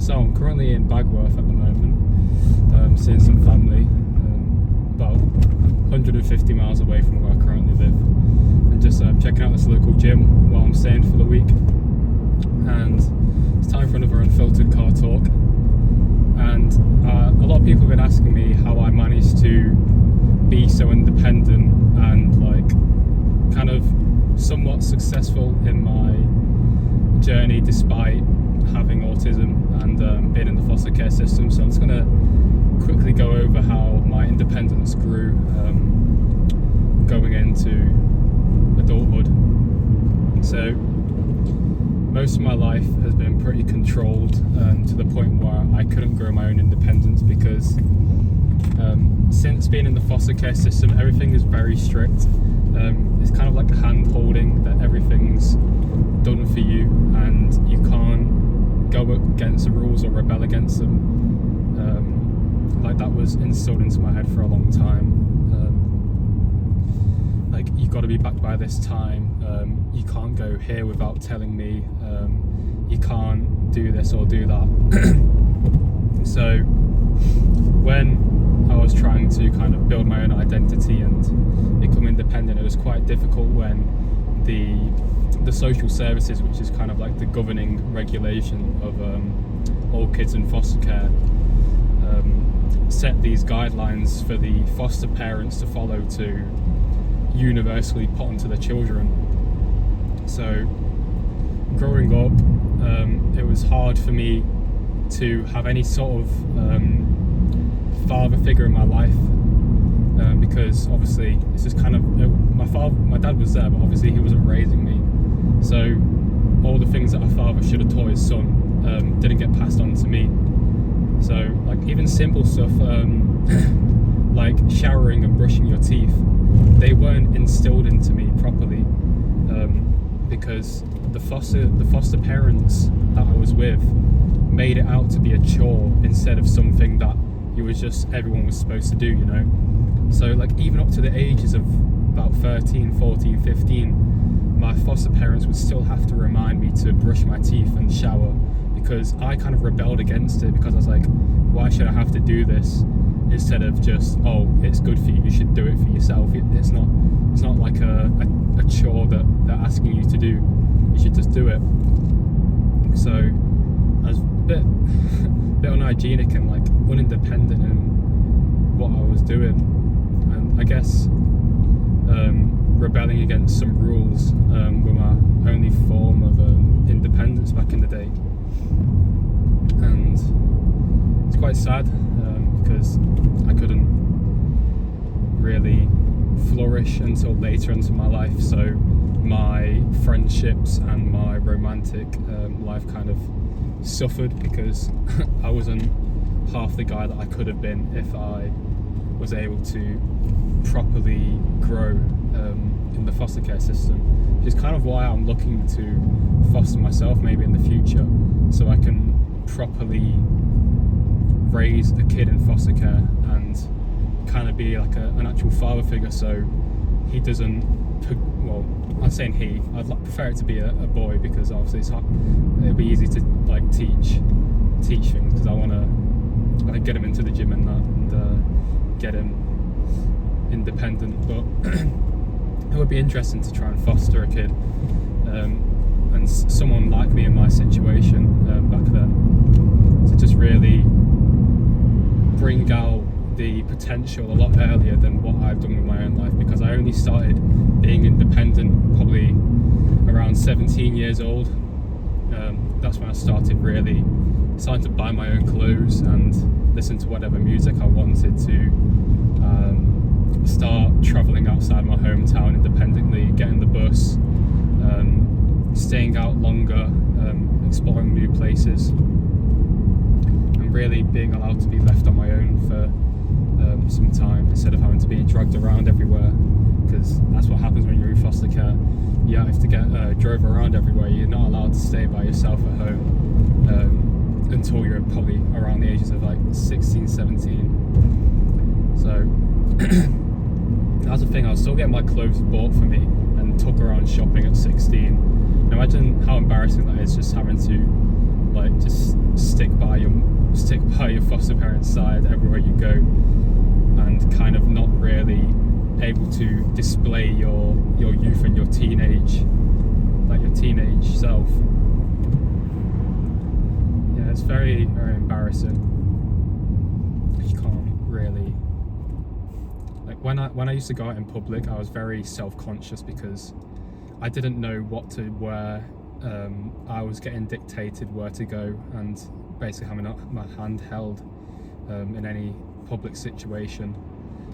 So I'm currently in Bagworth at the moment, seeing some family, about 150 miles away from where I currently live, and just checking out this local gym while I'm staying for the week. And it's time for another Unfiltered Car Talk. And a lot of people have been asking me how I managed to be so independent and like kind of somewhat successful in my journey despite having autism and being in the foster care system. So I'm just going to quickly go over how my independence grew going into adulthood. So most of my life has been pretty controlled to the point where I couldn't grow my own independence because since being in the foster care system, everything is very strict. It's kind of like a hand holding that everything's done for you and you can't go against the rules or rebel against them. Like that was instilled into my head for a long time. Like you've got to be back by this time. You can't go here without telling me. You can't do this or do that. So when I was trying to kind of build my own identity and become independent, it was quite difficult when the social services, which is kind of like the governing regulation of all kids in foster care, set these guidelines for the foster parents to follow to universally put onto the children. So growing up, it was hard for me to have any sort of father figure in my life, because obviously this is kind of my dad was there, but obviously he wasn't raising me. So all the things that a father should have taught his son didn't get passed on to me. So like even simple stuff like showering and brushing your teeth, they weren't instilled into me properly, because the foster parents that I was with made it out to be a chore instead of something that everyone was supposed to do, you know. So like even up to the ages of about 13, 14, 15, my foster parents would still have to remind me to brush my teeth and shower, because I kind of rebelled against it, because I was like, why should I have to do this instead of just, oh, it's good for you, you should do it for yourself. It's not like a chore that they're asking you to do, you should just do it. So I was a bit unhygienic and like unindependent in what I was doing, and I guess rebelling against some rules were my only form of independence back in the day. And it's quite sad because I couldn't really flourish until later into my life. So my friendships and my romantic life kind of suffered because I wasn't half the guy that I could have been if I was able to properly grow in the foster care system, which is kind of why I'm looking to foster myself maybe in the future, so I can properly raise a kid in foster care and kind of be like an actual father figure, so he doesn't, well, I'm saying he, I'd prefer it to be a boy, because obviously it'll be easy to like teach things, because I want to like get him into the gym and that, and get him independent. But it would be interesting to try and foster a kid, and someone like me in my situation back then, to just really bring out the potential a lot earlier than what I've done with my own life, because I only started being independent probably around 17 years old. That's when I started to buy my own clothes and listen to whatever music I wanted to, start travelling outside my hometown independently, getting the bus, staying out longer, exploring new places, and really being allowed to be left on my own for some time instead of having to be dragged around everywhere, because that's what happens when you're in foster care. You have to get drove around everywhere. You're not allowed to stay by yourself at home until you're probably around the ages of like 16, 17. So that's the thing, I was still getting my clothes bought for me and took around shopping at 16. Imagine how embarrassing that is, just having to like just stick by by your foster parents' side everywhere you go, and kind of not really able to display your youth and your teenage self. Yeah, it's very, very embarrassing. You can't really, like, when I used to go out in public, I was very self-conscious because I didn't know what to wear. I was getting dictated where to go, and basically having my hand held in any public situation.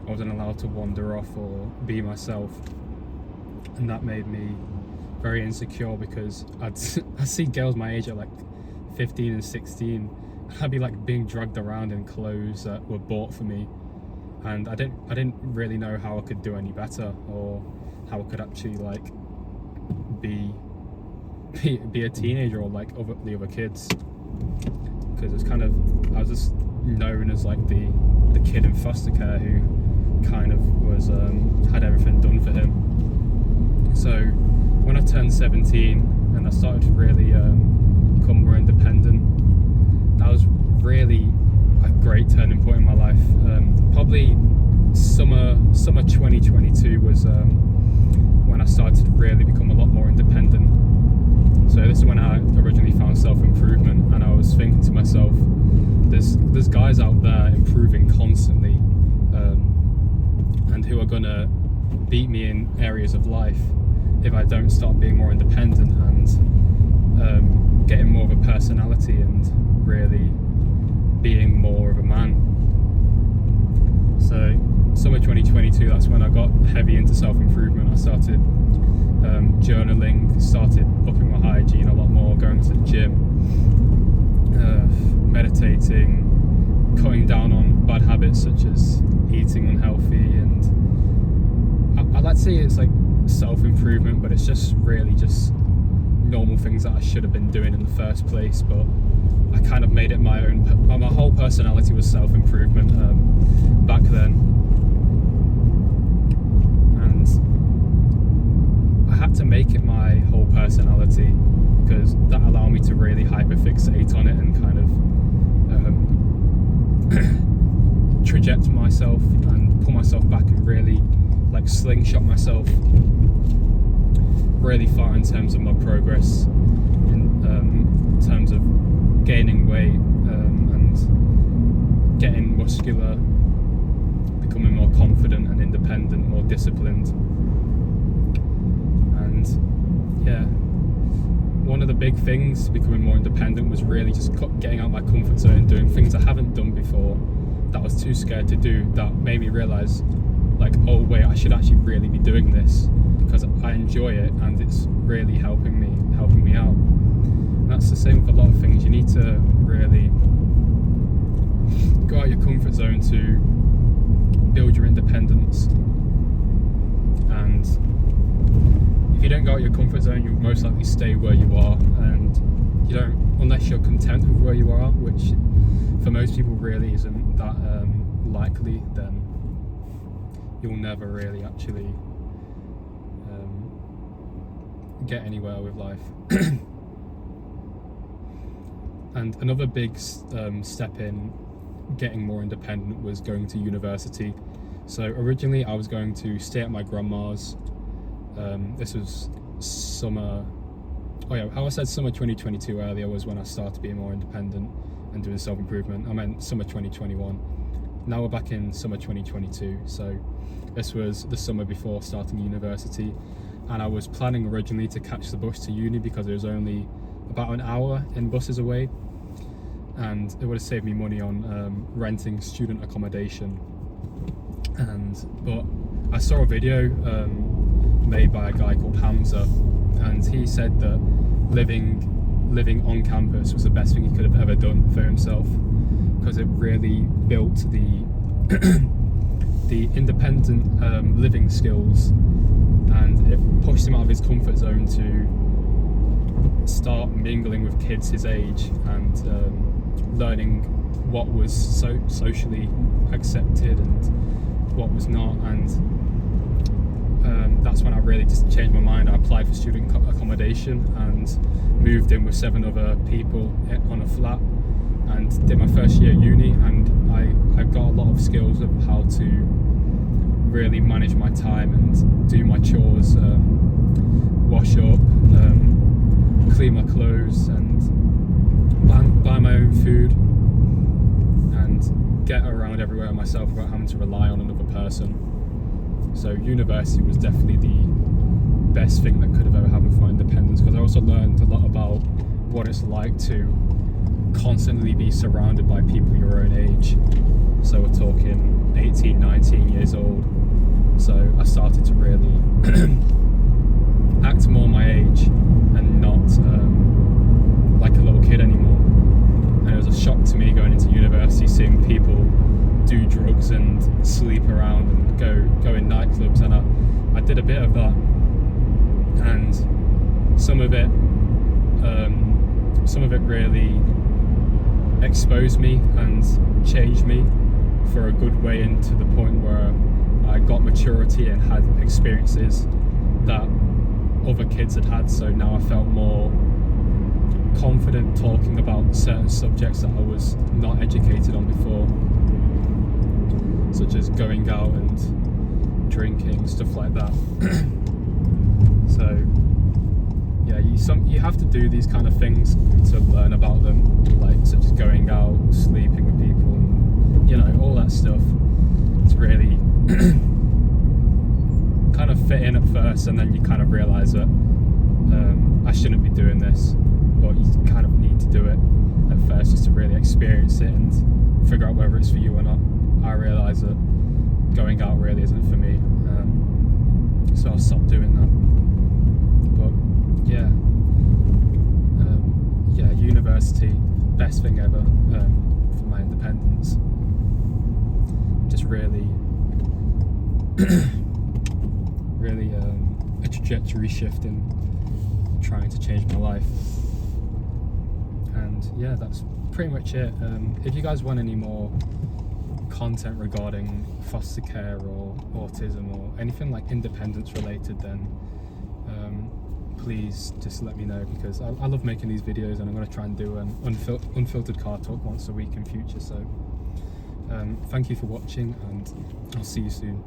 I wasn't allowed to wander off or be myself, and that made me very insecure because I'd see girls my age at like 15 and 16. I'd be like being dragged around in clothes that were bought for me, and I didn't really know how I could do any better, or how I could actually like be a teenager or like the other kids, because it's kind of, I was just known as like the kid in foster care who kind of was had everything done for him. So when I turned 17 and I started to really become more independent, that was really a great turning point in my life. Probably summer 2022 was when I started to really become a lot more independent. So this is when I originally found self-improvement, and I was thinking to myself, there's guys out there improving constantly, and who are gonna beat me in areas of life if I don't start being more independent and getting more of a personality and really being more of a man. So summer 2022, that's when I got heavy into self-improvement. I started journaling, started upping my hygiene a lot more, going to the gym, meditating, cutting down on bad habits such as eating unhealthy, and I'd like to say it's like self-improvement, but it's just really just normal things that I should have been doing in the first place, but I kind of made it my own. My whole personality was self-improvement back then, and I had to make it my whole personality because that allowed me to really hyperfixate on it and kind of traject myself and pull myself back and really like slingshot myself really far in terms of my progress, in terms of gaining weight and getting muscular, becoming more confident and independent, more disciplined. And yeah, one of the big things to becoming more independent was really just getting out my comfort zone, doing things I haven't done before that I was too scared to do, that made me realise like, oh wait, I should actually really be doing this because I enjoy it and it's really helping me out. And that's the same with a lot of things. You need to really go out your comfort zone to build your independence, and if you don't go out your comfort zone, you'll most likely stay where you are, and you don't, unless you're content with where you are, which for most people really isn't that likely, then you'll never really actually get anywhere with life. And another big step in getting more independent was going to university. So originally I was going to stay at my grandma's. This was summer, how I said summer 2022 earlier was when I started being more independent and doing self-improvement. I meant summer 2021. Now we're back in summer 2022, so this was the summer before starting university, and I was planning originally to catch the bus to uni because it was only about an hour in buses away, and it would have saved me money on renting student accommodation. But I saw a video made by a guy called Hamza, and he said that living on campus was the best thing he could have ever done for himself, because it really built the independent living skills, and it pushed him out of his comfort zone to start mingling with kids his age and learning what was socially accepted and what was not. And that's when I really just changed my mind. I applied for student accommodation and moved in with 7 other people on a flat, and did my first year at uni, and I got a lot of skills of how to really manage my time and do my chores, wash up, clean my clothes, and buy my own food, and get around everywhere myself without having to rely on another person. So university was definitely the best thing that could have ever happened for my independence, because I also learned a lot about what it's like to constantly be surrounded by people your own age. So we're talking 18, 19 years old. So I started to really act more my age and not like a little kid anymore. And it was a shock to me going into university, seeing people do drugs and sleep around and go in nightclubs, and I did a bit of that, and some of it really exposed me and changed me for a good way, into the point where I got maturity and had experiences that other kids had had. So now I felt more confident talking about certain subjects that I was not educated on before, such as going out and drinking, stuff like that. So yeah, you have to do these kind of things to learn about them, like such as going out, sleeping with people, and, you know, all that stuff. It's really kind of fit in at first, and then you kind of realise that I shouldn't be doing this, but you kind of need to do it at first just to really experience it and figure out whether it's for you or not. I realise that going out really isn't for me, so I'll stop doing that. But yeah, university, best thing ever for my independence. Just really a trajectory shift in trying to change my life. And yeah, that's pretty much it. If you guys want any more content regarding foster care or autism or anything like independence related, then please just let me know, because I love making these videos, and I'm going to try and do an unfiltered car talk once a week in future. So thank you for watching, and I'll see you soon.